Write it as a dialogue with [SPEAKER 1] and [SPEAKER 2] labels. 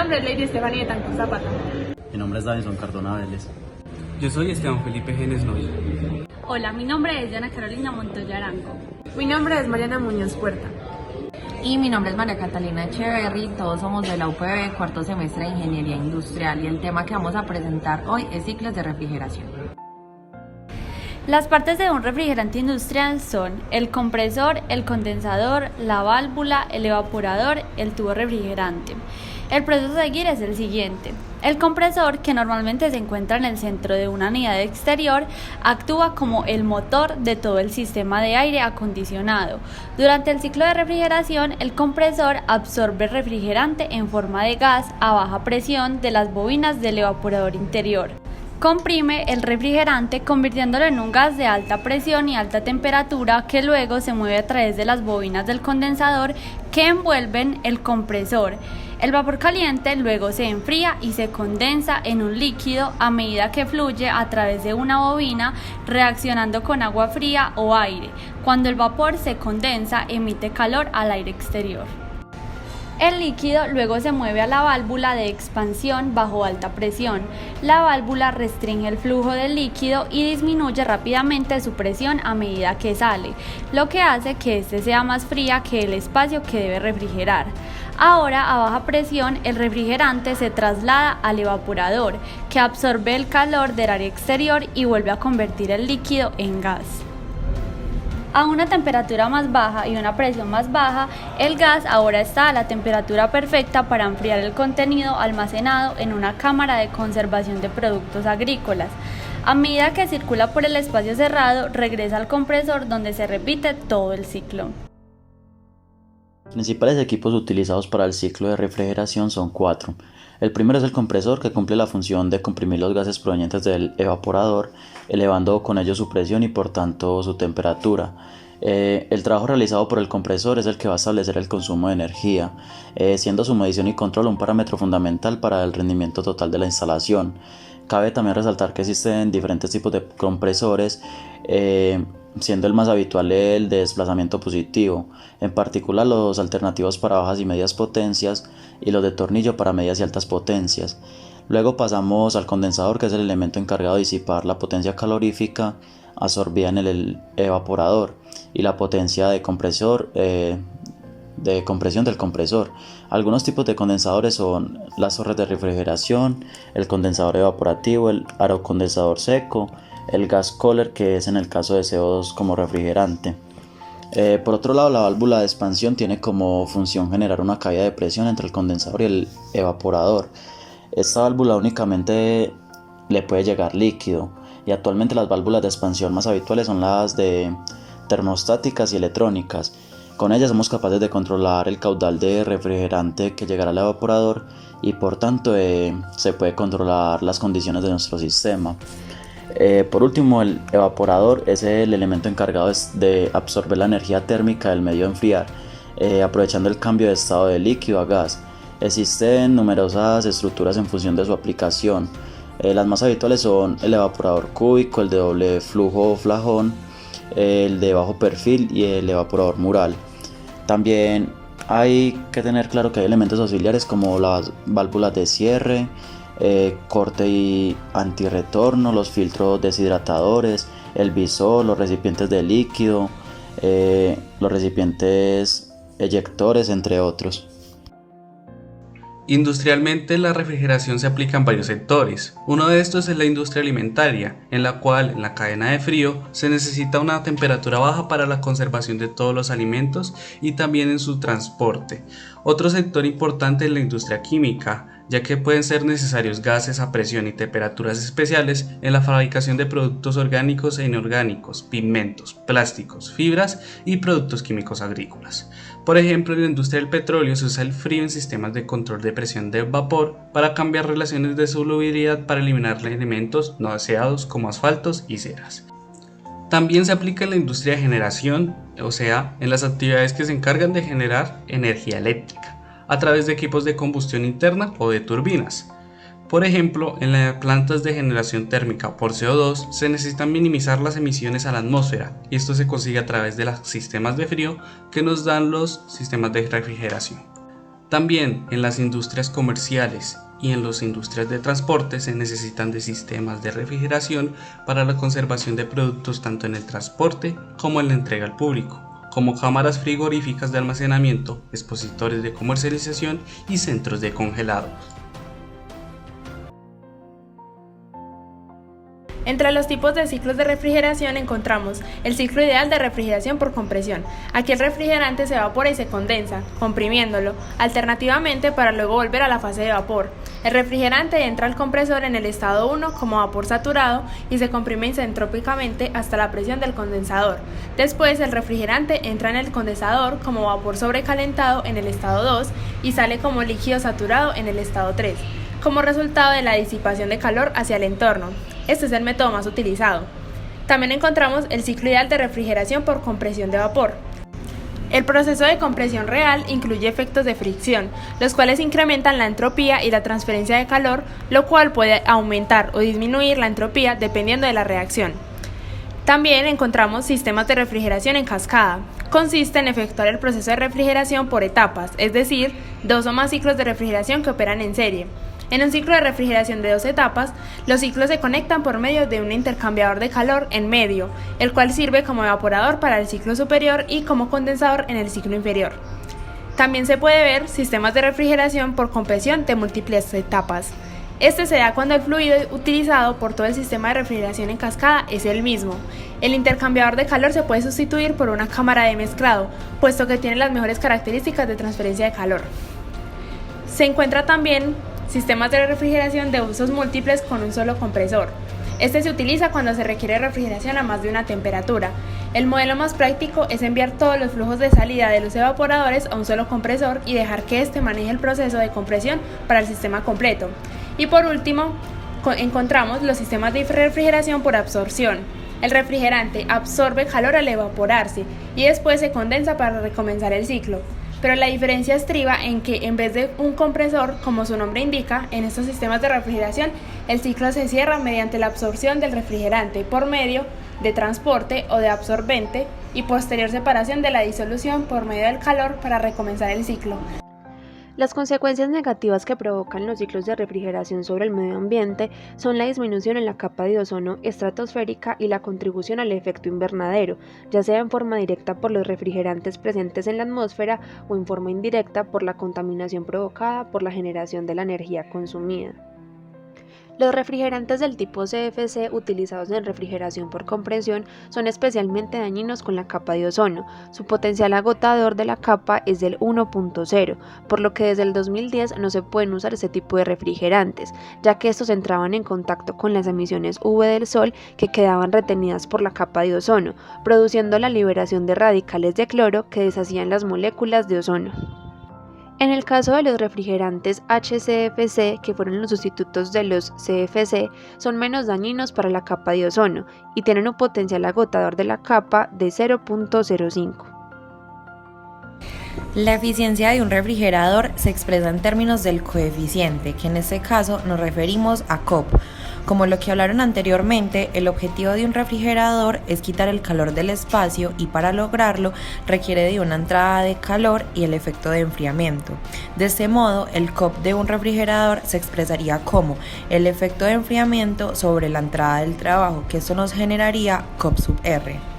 [SPEAKER 1] nombre es Lady Estefanía Tancur Zapata.
[SPEAKER 2] Mi nombre es Davison Cardona Vélez.
[SPEAKER 3] Yo soy Esteban Felipe Genes Noya.
[SPEAKER 4] Hola, mi nombre es Diana Carolina Montoya Arango.
[SPEAKER 1] Mi nombre es Mariana Muñoz Puerta.
[SPEAKER 5] Y mi nombre es María Catalina Echeverry, todos somos de la UPB, cuarto semestre de Ingeniería Industrial, y el tema que vamos a presentar hoy es ciclos de refrigeración.
[SPEAKER 4] Las partes de un refrigerante industrial son el compresor, el condensador, la válvula, el evaporador, el tubo refrigerante. El proceso a seguir es el siguiente. El compresor, que normalmente se encuentra en el centro de una unidad exterior, actúa como el motor de todo el sistema de aire acondicionado. Durante el ciclo de refrigeración, el compresor absorbe refrigerante en forma de gas a baja presión de las bobinas del evaporador interior. Comprime el refrigerante convirtiéndolo en un gas de alta presión y alta temperatura que luego se mueve a través de las bobinas del condensador que envuelven el compresor. El vapor caliente luego se enfría y se condensa en un líquido a medida que fluye a través de una bobina reaccionando con agua fría o aire. Cuando el vapor se condensa, emite calor al aire exterior. El líquido luego se mueve a la válvula de expansión bajo alta presión. La válvula restringe el flujo del líquido y disminuye rápidamente su presión a medida que sale, lo que hace que éste sea más fría que el espacio que debe refrigerar. Ahora, a baja presión, el refrigerante se traslada al evaporador, que absorbe el calor del área exterior y vuelve a convertir el líquido en gas. A una temperatura más baja y una presión más baja, el gas ahora está a la temperatura perfecta para enfriar el contenido almacenado en una cámara de conservación de productos agrícolas. A medida que circula por el espacio cerrado, regresa al compresor donde se repite todo el ciclo.
[SPEAKER 2] Los principales equipos utilizados para el ciclo de refrigeración son 4. El primero es el compresor, que cumple la función de comprimir los gases provenientes del evaporador, elevando con ello su presión y por tanto su temperatura. El trabajo realizado por el compresor es el que va a establecer el consumo de energía, siendo su medición y control un parámetro fundamental para el rendimiento total de la instalación. Cabe también resaltar que existen diferentes tipos de compresores, siendo el más habitual el de desplazamiento positivo, en particular los alternativos para bajas y medias potencias y los de tornillo para medias y altas potencias. Luego pasamos al condensador, que es el elemento encargado de disipar la potencia calorífica absorbida en el evaporador y la potencia de compresión del compresor. Algunos tipos de condensadores son las torres de refrigeración, el condensador evaporativo, el aerocondensador seco, el gas cooler, que es en el caso de CO2 como refrigerante. Por otro lado, la válvula de expansión tiene como función generar una caída de presión entre el condensador y el evaporador. Esta válvula únicamente le puede llegar líquido, y actualmente las válvulas de expansión más habituales son las de termostáticas y electrónicas. Con ellas somos capaces de controlar el caudal de refrigerante que llegará al evaporador y por tanto se puede controlar las condiciones de nuestro sistema. Por último, el evaporador es el elemento encargado de absorber la energía térmica del medio a enfriar, aprovechando el cambio de estado de líquido a gas. Existen numerosas estructuras en función de su aplicación. Las más habituales son el evaporador cúbico, el de doble flujo o flajón, el de bajo perfil y el evaporador mural. También hay que tener claro que hay elementos auxiliares como las válvulas de cierre, corte y antirretorno, los filtros deshidratadores, el visor, los recipientes de líquido, los recipientes eyectores, entre otros.
[SPEAKER 3] Industrialmente, la refrigeración se aplica en varios sectores. Uno de estos es la industria alimentaria, en la cual en la cadena de frío se necesita una temperatura baja para la conservación de todos los alimentos y también en su transporte. Otro sector importante es la industria química, ya que pueden ser necesarios gases a presión y temperaturas especiales en la fabricación de productos orgánicos e inorgánicos, pigmentos, plásticos, fibras y productos químicos agrícolas. Por ejemplo, en la industria del petróleo se usa el frío en sistemas de control de presión de vapor para cambiar relaciones de solubilidad para eliminar elementos no deseados como asfaltos y ceras. También se aplica en la industria de generación, o sea, en las actividades que se encargan de generar energía eléctrica a través de equipos de combustión interna o de turbinas. Por ejemplo, en las plantas de generación térmica por CO2 se necesitan minimizar las emisiones a la atmósfera, y esto se consigue a través de los sistemas de frío que nos dan los sistemas de refrigeración. También en las industrias comerciales y en las industrias de transporte se necesitan de sistemas de refrigeración para la conservación de productos tanto en el transporte como en la entrega al público, como cámaras frigoríficas de almacenamiento, expositores de comercialización y centros de congelado.
[SPEAKER 1] Entre los tipos de ciclos de refrigeración encontramos el ciclo ideal de refrigeración por compresión. Aquí el refrigerante se evapora y se condensa, comprimiéndolo, alternativamente para luego volver a la fase de vapor. El refrigerante entra al compresor en el estado 1 como vapor saturado y se comprime isentrópicamente hasta la presión del condensador. Después el refrigerante entra en el condensador como vapor sobrecalentado en el estado 2 y sale como líquido saturado en el estado 3, como resultado de la disipación de calor hacia el entorno. Este es el método más utilizado. También encontramos el ciclo ideal de refrigeración por compresión de vapor. El proceso de compresión real incluye efectos de fricción, los cuales incrementan la entropía y la transferencia de calor, lo cual puede aumentar o disminuir la entropía dependiendo de la reacción. También encontramos sistemas de refrigeración en cascada. Consiste en efectuar el proceso de refrigeración por etapas, es decir, 2 o más ciclos de refrigeración que operan en serie. En un ciclo de refrigeración de 2 etapas, los ciclos se conectan por medio de un intercambiador de calor en medio, el cual sirve como evaporador para el ciclo superior y como condensador en el ciclo inferior. También se puede ver sistemas de refrigeración por compresión de múltiples etapas. Este se da cuando el fluido utilizado por todo el sistema de refrigeración en cascada es el mismo. El intercambiador de calor se puede sustituir por una cámara de mezclado, puesto que tiene las mejores características de transferencia de calor. Se encuentra también sistemas de refrigeración de usos múltiples con un solo compresor. Este se utiliza cuando se requiere refrigeración a más de una temperatura. El modelo más práctico es enviar todos los flujos de salida de los evaporadores a un solo compresor y dejar que éste maneje el proceso de compresión para el sistema completo. Y por último, encontramos los sistemas de refrigeración por absorción. El refrigerante absorbe calor al evaporarse y después se condensa para recomenzar el ciclo. Pero la diferencia estriba en que en vez de un compresor, como su nombre indica, en estos sistemas de refrigeración, el ciclo se cierra mediante la absorción del refrigerante por medio de transporte o de absorbente y posterior separación de la disolución por medio del calor para recomenzar el ciclo.
[SPEAKER 6] Las consecuencias negativas que provocan los ciclos de refrigeración sobre el medio ambiente son la disminución en la capa de ozono estratosférica y la contribución al efecto invernadero, ya sea en forma directa por los refrigerantes presentes en la atmósfera o en forma indirecta por la contaminación provocada por la generación de la energía consumida. Los refrigerantes del tipo CFC utilizados en refrigeración por compresión son especialmente dañinos con la capa de ozono. Su potencial agotador de la capa es del 1.0, por lo que desde el 2010 no se pueden usar este tipo de refrigerantes, ya que estos entraban en contacto con las emisiones UV del sol que quedaban retenidas por la capa de ozono, produciendo la liberación de radicales de cloro que deshacían las moléculas de ozono. En el caso de los refrigerantes HCFC, que fueron los sustitutos de los CFC, son menos dañinos para la capa de ozono y tienen un potencial agotador de la capa de 0.05.
[SPEAKER 7] La eficiencia de un refrigerador se expresa en términos del coeficiente, que en este caso nos referimos a COP. Como lo que hablaron anteriormente, el objetivo de un refrigerador es quitar el calor del espacio y para lograrlo requiere de una entrada de calor y el efecto de enfriamiento. De este modo, el COP de un refrigerador se expresaría como el efecto de enfriamiento sobre la entrada del trabajo, que esto nos generaría COP sub R.